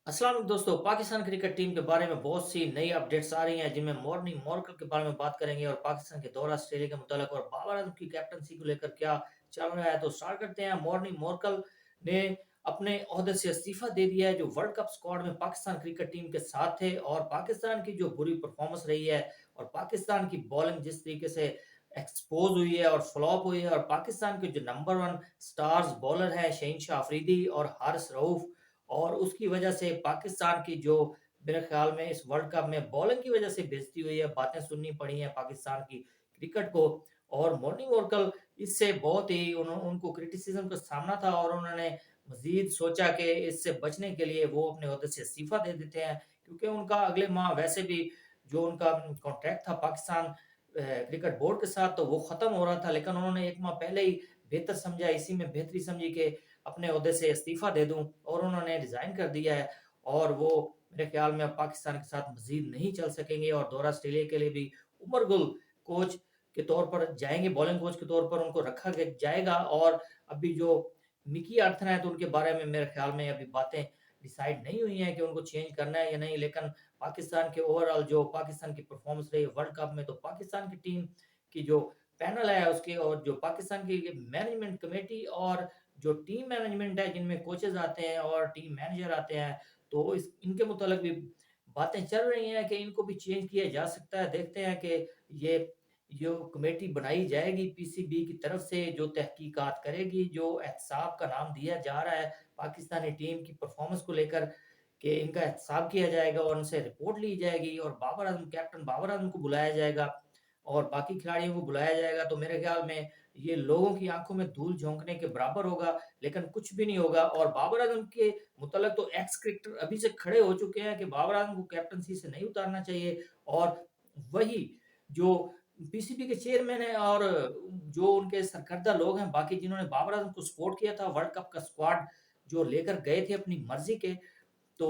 अस्सलाम वालेकुम दोस्तों, पाकिस्तान क्रिकेट टीम के बारे में बहुत सी नई अपडेट्स आ रही हैं जिनमें मॉर्नी मॉर्कल के बारे में बात करेंगे और पाकिस्तान के दौरा ऑस्ट्रेलिया के मुतालिक और बाबर आजम की कैप्टनसी को लेकर क्या चल रहा है। तो स्टार्ट करते हैं। मॉर्नी मॉर्कल ने अपने ओहदे से इस्तीफा दे दिया है, जो वर्ल्ड कप स्क्वाड में पाकिस्तान क्रिकेट टीम के साथ थे। और पाकिस्तान की जो बुरी परफॉर्मेंस रही है और पाकिस्तान की बॉलिंग जिस तरीके से एक्सपोज हुई है और फ्लॉप हुई है, और पाकिस्तान के जो नंबर वन स्टार्स बॉलर हैं शहीनशाह अफरीदी और हारिस रऊफ, और उसकी वजह से पाकिस्तान की जो मेरे ख्याल में इस वर्ल्ड कप में बॉलिंग की वजह से बेइज्जती हुई है, बातें सुननी पड़ी हैं पाकिस्तान की क्रिकेट को। और मॉर्निंग वॉरकल इससे बहुत ही उनको क्रिटिसिज्म का सामना था, और उन्होंने मजीद सोचा कि इससे बचने के लिए वो अपने ओहदे से इस्तीफा दे देते हैं, क्योंकि उनका अगले माह वैसे भी जो उनका कॉन्ट्रैक्ट था पाकिस्तान क्रिकेट बोर्ड के साथ, तो वो ख़त्म हो रहा था। लेकिन उन्होंने एक माह पहले ही बेहतर समझा, इसी में बेहतरी समझी कि अपने ओहदे से इस्तीफा दे दूं, और उन्होंने रिजाइन कर दिया है। और वो मेरे ख्याल में अब पाकिस्तान के साथ मजीद नहीं चल सकेंगे, और दौरा ऑस्ट्रेलिया के लिए भी उमर गुल कोच के तौर पर जाएंगे, बॉलिंग कोच के तौर पर उनको रखा जाएगा। और अभी जो मिकी आर्थर है, तो उनके बारे में मेरे ख्याल में अभी बातें डिसाइड नहीं हुई हैं कि उनको चेंज करना है या नहीं। लेकिन पाकिस्तान के ओवरऑल जो पाकिस्तान की परफॉर्मेंस रही वर्ल्ड कप में, तो पाकिस्तान की टीम की जो पैनल है उसके, और जो पाकिस्तान की मैनेजमेंट कमेटी और जो टीम मैनेजमेंट है, जिनमें कोचेज़ आते हैं और टीम मैनेजर आते हैं, तो इस इनके मुतालिक भी बातें चल रही हैं कि इनको भी चेंज किया जा सकता है। देखते हैं कि ये जो कमेटी बनाई जाएगी पीसीबी की तरफ से, जो तहकीकात करेगी, जो एहतसाब का नाम दिया जा रहा है पाकिस्तानी टीम की परफॉर्मेंस को लेकर, कि इनका एहतसाब किया जाएगा और उनसे रिपोर्ट ली जाएगी, और बाबर आजम, कैप्टन बाबर आजम को बुलाया जाएगा और बाकी खिलाड़ियों को बुलाया जाएगा। तो मेरे ख्याल में ये लोगों की आँखों में धूल झोंकने के बराबर होगा, लेकिन कुछ भी नहीं होगा। और बाबर आजम के मुतल्लिक़ तो एक्स क्रिकेटर अभी से खड़े हो चुके हैं कि बाबर आजम को कैप्टनसी से नहीं उतारना चाहिए। और वही जो पीसीबी के चेयरमैन हैं और जो उनके सरकर्दा लोग हैं बाकी, जिन्होंने बाबर आजम को सपोर्ट किया था, वर्ल्ड कप का स्क्वाड जो लेकर गए थे अपनी मर्ज़ी के, तो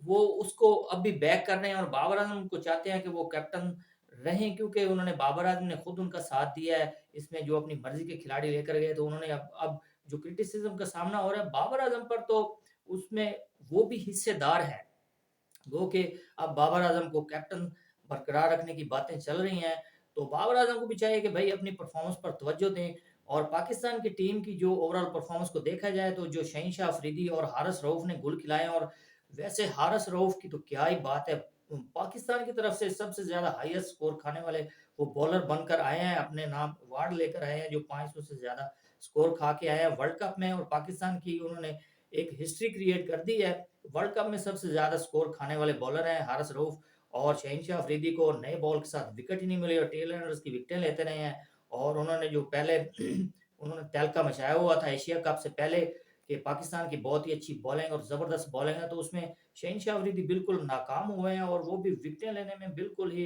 वो उसको अब भी बैक कर रहे हैं और बाबर आजम को चाहते हैं कि वो कैप्टन रहें, क्योंकि उन्होंने, बाबर आजम ने खुद उनका साथ दिया है इसमें, जो अपनी मर्जी के खिलाड़ी लेकर गए। तो उन्होंने अब जो क्रिटिसिज्म का सामना हो रहा है बाबर आजम पर, तो उसमें वो भी हिस्सेदार है। गो कि अब बाबर आजम को कैप्टन बरकरार रखने की बातें चल रही हैं, तो बाबर आजम को भी चाहिए कि भाई अपनी परफॉर्मेंस पर तवज्जो दें। और पाकिस्तान की टीम की जो ओवरऑल परफॉर्मेंस को देखा जाए, तो जो शहीनशाह अफरीदी और हारिस रऊफ ने गोल खिलाए, और वैसे हारिस रऊफ की तो क्या ही बात है, पाकिस्तान की तरफ से सबसे ज्यादा हाईएस्ट स्कोर खाने वाले वो बॉलर बनकर आए हैं, अपने नाम अवार्ड लेकर आए हैं, जो 500 से ज्यादा स्कोर खा के आए हैं वर्ल्ड कप में। और पाकिस्तान की उन्होंने एक हिस्ट्री क्रिएट कर दी है। वर्ल्ड कप में सबसे ज्यादा स्कोर खाने वाले बॉलर हैं हारिस रऊफ, और शहीनशाह अफरीदी को नए बॉल के साथ विकेट ही नहीं मिली, और टेल एंडर्स की विकेटें लेते रहे हैं। और उन्होंने जो पहले उन्होंने तहलका मचाया हुआ था एशिया कप से पहले कि पाकिस्तान की बहुत ही अच्छी बॉलिंग और जबरदस्त बॉलिंग है, तो उसमें शहीनशाह अफरीदी बिल्कुल नाकाम हुए हैं, और वो भी विकेटें लेने में बिल्कुल ही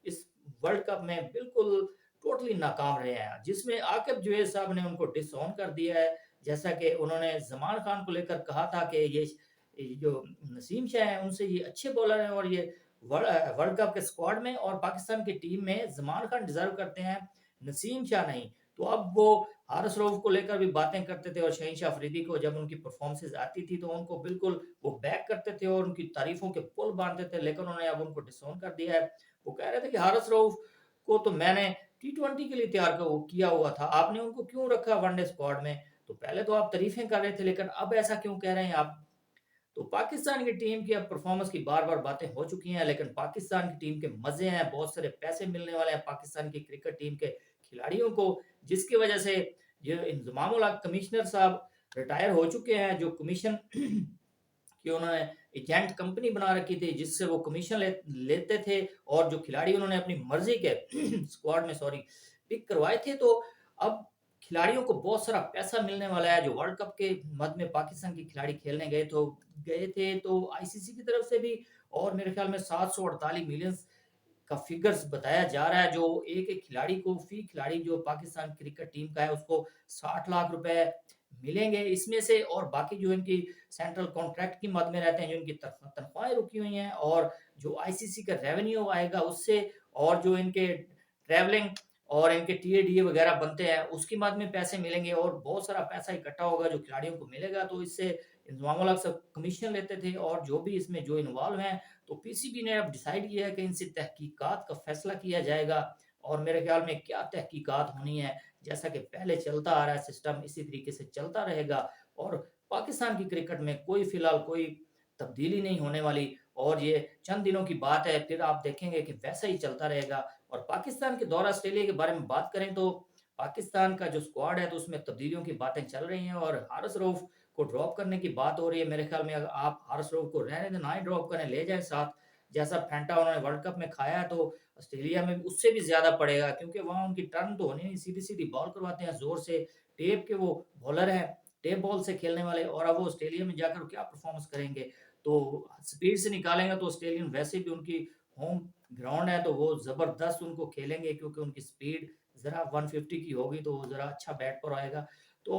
इस वर्ल्ड कप में बिल्कुल टोटली नाकाम रहे हैं, जिसमें आकिब जुवैद साहब ने उनको डिसऑन कर दिया है। जैसा कि उन्होंने जमान खान को लेकर कहा था कि ये जो नसीम शाह हैं उनसे ये अच्छे बॉलर हैं, और ये वर्ल्ड कप के स्क्वाड में और पाकिस्तान की टीम में जमान खान डिजर्व करते हैं, नसीम शाह नहीं। तो अब वो हारिस रऊफ को लेकर भी बातें करते थे, और शहीनशाह अफरीदी को जब उनकी परफॉर्मेंसेज आती थी तो उनको बिल्कुल वो बैक करते थे और उनकी तारीफों के पुल बांधते थे। लेकिन उन्होंने अब उनको डिसऑन कर दिया है। वो कह रहे थे कि हारिस रऊफ को तो मैंने टी20 के लिए तैयार किया हुआ था, आपने उनको क्यों रखा वनडे स्क्वाड में? तो पहले तो आप तारीफें कर रहे थे, लेकिन अब ऐसा क्यों कह रहे हैं आप? तो पाकिस्तान की टीम की अब परफॉर्मेंस की बार-बार बातें हो चुकी हैं, लेकिन पाकिस्तान की टीम के मज़े हैं, बहुत सारे पैसे मिलने वाले हैं पाकिस्तान की क्रिकेट टीम के खिलाड़ियों को, जिसकी वजह से ये इंज़माम उल हक कमिश्नर साहब रिटायर हो चुके हैं, जो कमीशन कि उन्होंने एजेंट कंपनी बना रखी थी, जिससे वो कमीशन लेते थे, और जो खिलाड़ी उन्होंने अपनी मर्जी के स्क्वाड में सॉरी पिक करवाए थे। तो अब खिलाड़ियों को बहुत सारा पैसा मिलने वाला है, जो वर्ल्ड कप के मद में पाकिस्तान के खिलाड़ी खेलने गए थे, तो आईसीसी की तरफ से भी, और मेरे ख्याल में 748 मिलियन का फिगर्स बताया जा रहा है, जो एक-एक खिलाड़ी को, फी खिलाड़ी जो पाकिस्तान क्रिकेट टीम का है उसको 60 लाख रुपए मिलेंगे इसमें से। और बाकी जो इनकी सेंट्रल कॉन्ट्रैक्ट की मद में रहते हैं, जो इनकी तनख्वाहें रुकी हुई हैं, और जो आईसीसी का रेवेन्यू आएगा उससे, और जो इनके ट्रैवलिंग और इनके टीए-डीए वगैरह बनते हैं उसकी मद में पैसे मिलेंगे, और बहुत सारा पैसा इकट्ठा होगा जो खिलाड़ियों को मिलेगा। तो इससे इंज़माम उल हक सब कमीशन लेते थे और जो भी इसमें जो इन्वॉल्व हैं, तो पीसीबी ने अब डिसाइड किया है कि इनसे तहकीकात का फैसला किया जाएगा और मेरे ख़्याल में क्या तहकीकात होनी है, जैसा कि पहले चलता आ रहा है सिस्टम इसी तरीके से चलता रहेगा और पाकिस्तान की क्रिकेट में कोई फ़िलहाल कोई तब्दीली नहीं होने वाली और ये चंद दिनों की बात है, फिर आप देखेंगे कि वैसा ही चलता रहेगा और पाकिस्तान के दौरा ऑस्ट्रेलिया के बारे में बात करें तो पाकिस्तान का जो स्क्वाड है, तो उसमें तब्दीलियों की बातें चल रही हैं और हारिस रऊफ को ड्रॉप करने की बात हो रही है। मेरे ख्याल में अगर आप हारिस रऊफ को रहने दें, ना ही ड्रॉप करें, ले जाएँ साथ। जैसा फैंटा उन्होंने वर्ल्ड कप में खाया है, तो ऑस्ट्रेलिया में भी उससे भी ज़्यादा पड़ेगा क्योंकि वहाँ उनकी टर्न तो होनी नहीं, सीधी-सीधी बॉल करवाते हैं ज़ोर से। टेप के वो बॉलर हैं, टेप बॉल से खेलने वाले और अब वो ऑस्ट्रेलिया में जाकर क्या परफ़ॉर्मेंस करेंगे। तो स्पीड से निकालेंगे तो ऑस्ट्रेलियन वैसे भी उनकी होम ग्राउंड है, तो वो ज़बरदस्त उनको खेलेंगे क्योंकि उनकी स्पीड ज़रा 150 की होगी, तो वो ज़रा अच्छा बैट पर आएगा। तो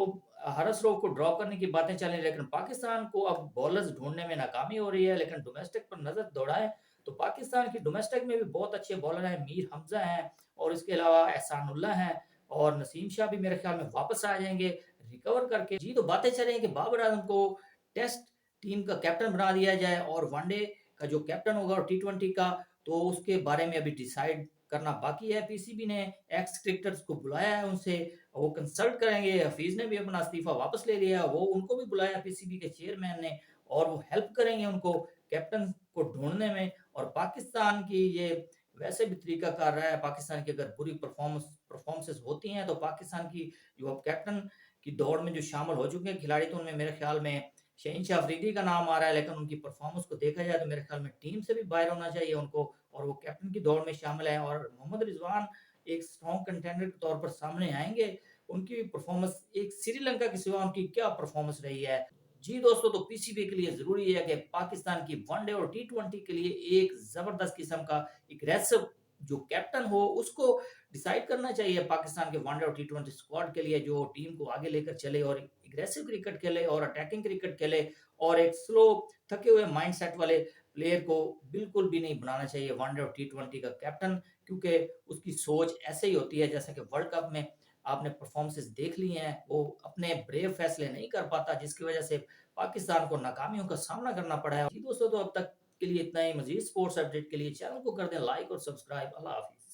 हारिस रऊफ को ड्रॉप करने की बातें चल रही हैं, लेकिन पाकिस्तान को अब बॉलर्स ढूँढने में नाकामी हो रही है, लेकिन डोमेस्टिक पर नज़र दौड़ाएँ, तो पाकिस्तान की डोमेस्टिक में भी बहुत अच्छे बॉलर हैं, मीर हमज़ा हैं और इसके अलावा एहसानुल्लाह हैं और नसीम शाह भी मेरे ख्याल में वापस आ जाएँगे रिकवर करके। जी, तो बातें चल रही हैं कि बाबर आज़म को टेस्ट टीम का कैप्टन बना दिया जाए और वनडे का जो कैप्टन होगा और टी20 का, तो उसके बारे में अभी डिसाइड करना बाकी है। पीसीबी ने एक्स क्रिकेटर्स को बुलाया है उनसे, वो कंसल्ट करेंगे। हफीज़ ने भी अपना इस्तीफ़ा वापस ले लिया, वो उनको भी बुलाया पीसीबी के चेयरमैन ने और वो हेल्प करेंगे उनको कैप्टन को ढूँढने में और पाकिस्तान की ये वैसे भी तरीक़ाकार रहा है, पाकिस्तान की अगर बुरी परफ़ॉर्मेंसेज़ होती हैं, तो पाकिस्तान की जो अब कैप्टन की दौड़ में जो शामिल हो चुके हैं खिलाड़ी, तो उनमें मेरे ख़्याल में शहीनशाह अफरीदी का नाम आ रहा है, लेकिन उनकी परफ़ॉर्मेंस को देखा जाए तो मेरे ख़्याल में टीम से भी बाहर होना चाहिए उनको और वो कैप्टन की दौड़ में शामिल हैं और मोहम्मद रिज़वान एक स्ट्रॉन्ग कंटेंडर के तौर पर सामने आएँगे। उनकी परफ़ॉर्मेंस एक श्रीलंका के सिवा उनकी क्या परफ़ॉर्मेंस रही है। जी दोस्तों, तो पीसीबी के लिए ज़रूरी है कि पाकिस्तान की वनडे और टी20 के लिए एक ज़बरदस्त किस्म का एग्रेसिव जो कैप्टन हो, उसको डिसाइड करना चाहिए पाकिस्तान के वनडे और टी20 स्क्वाड के लिए, जो टीम को आगे लेकर चले और एग्रेसिव क्रिकेट खेले और अटैकिंग क्रिकेट खेले और एक स्लो थके हुए माइंडसेट वाले प्लेयर को बिल्कुल भी नहीं बनाना चाहिए वनडे और टी20 का कैप्टन क्योंकि उसकी सोच ऐसे ही होती है जैसा कि वर्ल्ड कप में आपने परफॉर्मेंसेस देख ली हैं, वो अपने ब्रेव फैसले नहीं कर पाता जिसकी वजह से पाकिस्तान को नाकामियों का सामना करना पड़ा है। जी दोस्तों, तो अब तक के लिए इतना ही। मज़ीद स्पोर्ट्स अपडेट के लिए चैनल को कर दें लाइक और सब्सक्राइब। अल्लाह हाफ़िज़।